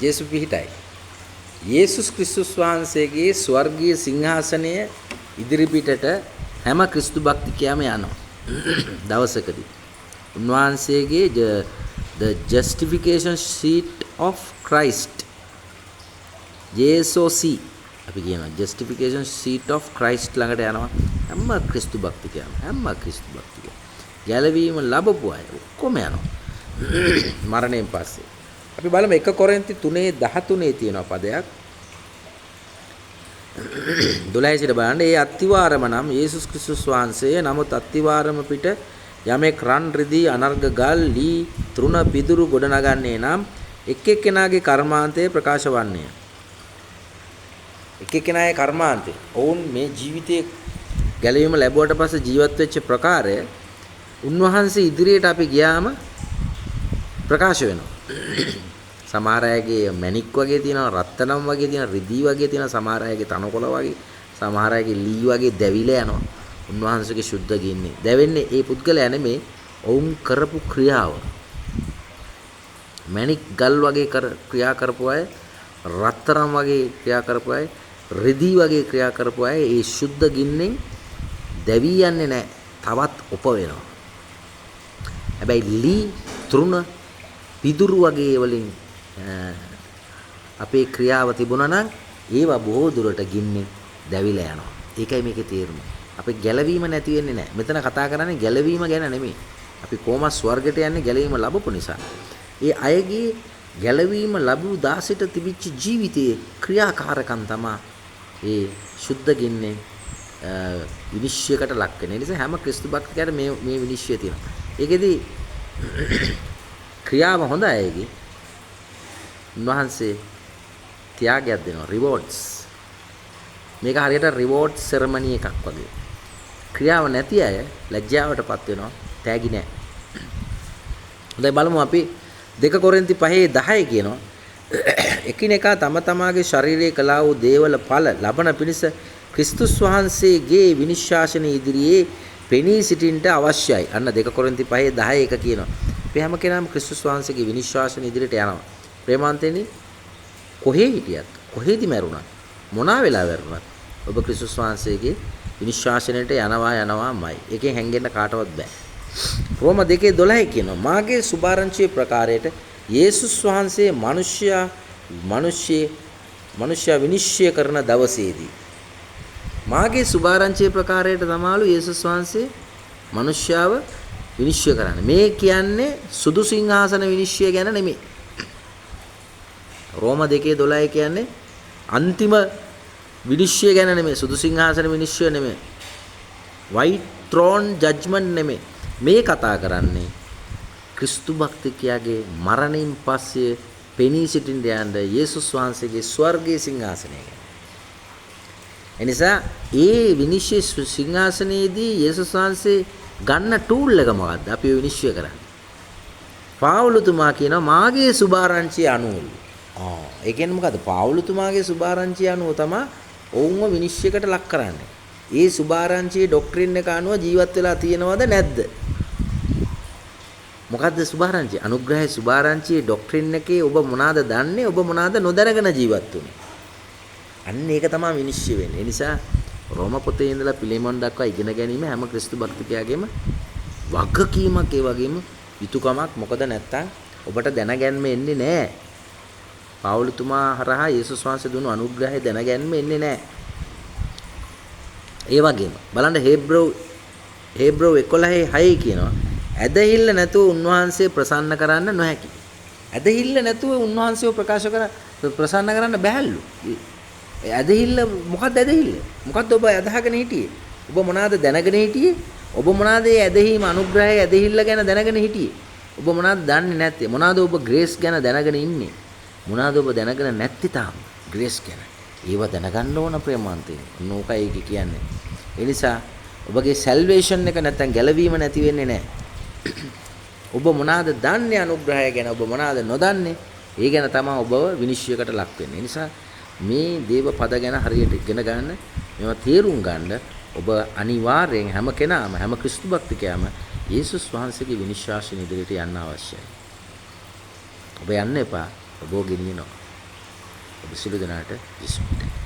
ජේසුස් පිහිටයි. යේසුස් ක්‍රිස්තුස් වහන්සේගේ ස්වර්ගීය සිංහාසනය ඉදිරිපිටට හැම ක්‍රිස්තු භක්තිකයම යනවා. දවසකදී. උන්වහන්සේගේ the justification seat of Christ JSOC අපි කියනවා justification seat of Christ ළඟට යනවා හැම ක්‍රිස්තු භක්තිකයම ගැලවීම ලැබපු අය ඔක්කොම යනවා මරණයෙන් පස්සේ. අපි බලමු 1 කොරින්ති 3:13 තියෙනවා පදයක් 12 සිට බලන්න. ඒ අත්තිවාරම නම් යේසුස් ක්‍රිස්තුස් වහන්සේ නමුත් අත්තිවාරම පිට යමෙක් රන් රිදී අනර්ග ගල් ලී තෘණ පිදුරු ගොඩ නගන්නේ නම් එක් එක්කෙනාගේ කර්මාන්තය ප්‍රකාශ වන්නේය. එක් එක්කෙනාගේ කර්මාන්තය ඔවුන් මේ ජීවිතයේ ගැලවීම ලැබුවට පස්සේ ජීවත් වෙච්ච ප්‍රකාරය උන්වහන්සේ ඉදිරියට අපි ගියාම ප්‍රකාශ වෙනවා. සමහර අයගේ මැණික් වගේ තියෙනවා, රත්තරන් වගේ තියෙනවා, රිදී වගේ තියෙනවා, සමහර අයගේ තනකොළ වගේ, සමහර අයගේ ලී වගේ දැවිලා යනවා. උන්වහන්සේගේ සුද්ධ ගින්නේ දැවෙන්නේ ඒ පුද්ගලයා නෙමේ ඔවුන් කරපු ක්‍රියාව. මැණික් ගල් වගේ ක්‍රියා කරපු අය, රත්තරන් වගේ ක්‍රියා කරපු අය, රිදී වගේ ක්‍රියා කරපු අය ඒ සුද්ධ ගින්නෙන් දැවී යන්නේ නැහැ. තවත් උප වෙනවා. හැබැයි ලී තෘණ පිදුරු වගේ වලින් අපේ ක්‍රියාව තිබුණා නම් ඒවා බොහෝ දුරට ගින්නේ දැවිලා යනවා. ඒකයි මේකේ තේරුම. අපි ගැලවීම නැති වෙන්නේ නැහැ. මෙතන කතා කරන්නේ ගැලවීම ගැන නෙමෙයි. අපි කොහොම ස්වර්ගයට යන්නේ ගැලවීම ලැබපු නිසා. ඒ අයගේ ගැලවීම ලැබු දාසිට තිබිච්ච ජීවිතයේ ක්‍රියාකාරකම් තමයි ඒ සුද්ධ ගින්නේ විනිශ්චයකට ලක් වෙන. ඒ නිසා හැම ක්‍රිස්තු භක්තිකයට මේ විනිශ්චය තියෙනවා. ඒකෙදි ක්‍රියාව හොඳ අයගේ උන්වහන්සේ ත්‍යාගයක් දෙනවා රිවෝඩ්ස්. මේක හරියට රිවෝඩ් සෙරමනි එකක් වගේ. ක්‍රියාව නැති අය ලැජ්ජාවටපත් වෙනවා. තෑගි නැහැ. හොඳයි බලමු අපි 2 කොරින්ති 5:10 කියනවා. එකිනෙකා තම තමාගේ ශරීරයේ කළා වූ දේවල ඵල ලබන පිණිස ක්‍රිස්තුස් වහන්සේගේ විනිශ්ශාසන ඉදිරියේ පෙනී සිටින්නට අවශ්‍යයි. අන්න 2 කොරින්ති 5:10 එක කියනවා. අපි හැම කෙනාම ක්‍රිස්තුස් වහන්සේගේ විනිශ්ශාසන ඉදිරියට යනවා. ප්‍රේමාන්තේනි කොහේ හිටියත් කොහෙදි මැරුණත් මොනවා වෙලා වැරුණත් ඔබ ක්‍රිස්තුස් වහන්සේගේ විනිශ්ශාසනයට යනවාමයි. ඒකෙන් හැංගෙන්න කාටවත් බෑ. රෝම 2:12 කියනවා මාගේ සුභාරංචියේ ප්‍රකාරයට යේසුස් වහන්සේ මිනිස්යා විනිශ්චය කරන දවසේදී මාගේ සුභාරංචියේ ප්‍රකාරයට තමයිලු යේසුස් වහන්සේ මිනිස්යාව විනිශ්චය කරන්නේ. මේ කියන්නේ සුදු සිංහාසන විනිශ්චය ගැන නෙමෙයි. රෝම 2:12 කියන්නේ අන්තිම විනිශ්චය ගැන නෙමෙයි. සුදු සිංහාසන විනිශ්චය නෙමෙයි. white throne judgment නෙමෙයි. මේ කතා කරන්නේ ක්‍රිස්තු භක්තිකයාගේ මරණයෙන් පස්සේ පෙනී සිටින්න යන යේසුස් වහන්සේගේ ස්වර්ගීය සිංහාසනය ගැන. එනිසා ඒ විනිශ්චය සිංහාසනයේදී යේසුස් වහන්සේ ගන්න ටූල් එක මොකද්ද? අපි විනිශ්චය කරන්නේ. පාවුලුතුමා කියනවා මාගේ සුභාරංචිය අනුව. ඒ කියන්නේ මොකද්ද? පාවුලුතුමාගේ සුභාරංචිය අනුව තමයි ඔවුන්ව විනිශ්චයකට ලක් කරන්නේ. ඒ සුභාරංචියේ ඩොක්ට්‍රින් එක අනුව ජීවත් වෙලා තියෙනවද නැද්ද? මොකද්ද සුභාරංචිය? අනුග්‍රහයේ සුභාරංචියේ ඩොක්ට්‍රින් එකේ ඔබ මොනවාද දන්නේ? ඔබ මොනවාද නොදැනගෙන ජීවත් වෙන්නේ? අන්න ඒක තමයි විනිශ්චය වෙන්නේ. ඒ නිසා රෝම පොතේ ඉඳලා පිළිමොන් දක්වා ඉගෙන ගැනීම හැම ක්‍රිස්තු භක්තිකයාගේම වගකීමක්, ඒ වගේම යුතුයකමක්. මොකද නැත්තම් ඔබට දැනගැන්ම එන්නේ නැහැ. පාවුලුතුමා හරහා යේසුස් වහන්සේ දුන්නු අනුග්‍රහය දැනගැන්ම එන්නේ නැහැ. ඒ වගේම බලන්න හේබ්‍රෝ 11:6 කියනවා ඇදහිල්ල නැතුව උන්වහන්සේ ප්‍රසන්න කරන්න නොහැකි. ඇදහිල්ල නැතුව උන්වහන්සේව ප්‍රසන්න කරන්න බැහැලු. ඇදහිල්ල මොකක්ද ඇදහිල්ල? මොකක්ද ඔබ අදහගෙන හිටියේ? ඔබ මොනවාද දැනගෙන හිටියේ? ඔබ මොනවාද මේ ඇදහිීම අනුග්‍රහය ඇදහිල්ල ගැන දැනගෙන හිටියේ? ඔබ මොනවාද දන්නේ නැත්තේ? මොනවාද ඔබ ග්‍රේස් ගැන දැනගෙන ඉන්නේ? මොනවාද ඔබ දැනගෙන නැත්තේ තාම ග්‍රේස් ගැන? ඒව දැනගන්න ඕන ප්‍රේමාන්තේ. නෝකයි ඒක කියන්නේ. ඒ නිසා ඔබගේ සල්වේෂන් එක නැත්තම් ගැලවීම නැති වෙන්නේ නැහැ. ඔබ මොනවාද දන්නේ අනුග්‍රහය ගැන? ඔබ මොනවාද නොදන්නේ? ඒ ගැන තමයි ඔබව විනිශ්චයකට ලක් වෙන්නේ. ඒ නිසා මේ දේව පද ගැන හරියට ඉගෙන ගන්න, මේවා තේරුම් ගන්න ඔබ අනිවාර්යෙන් හැම කෙනාම හැම ක්‍රිස්තු භක්තිකයාම යේසුස් වහන්සේගේ විනිශ්ශාසන ඉදිරියට යන්න අවශ්‍යයි. ඔබ යන්න එපා. ඔබ ගෙනියනවා. ඔබ සිළු දෙනාට විශ්වාසයි.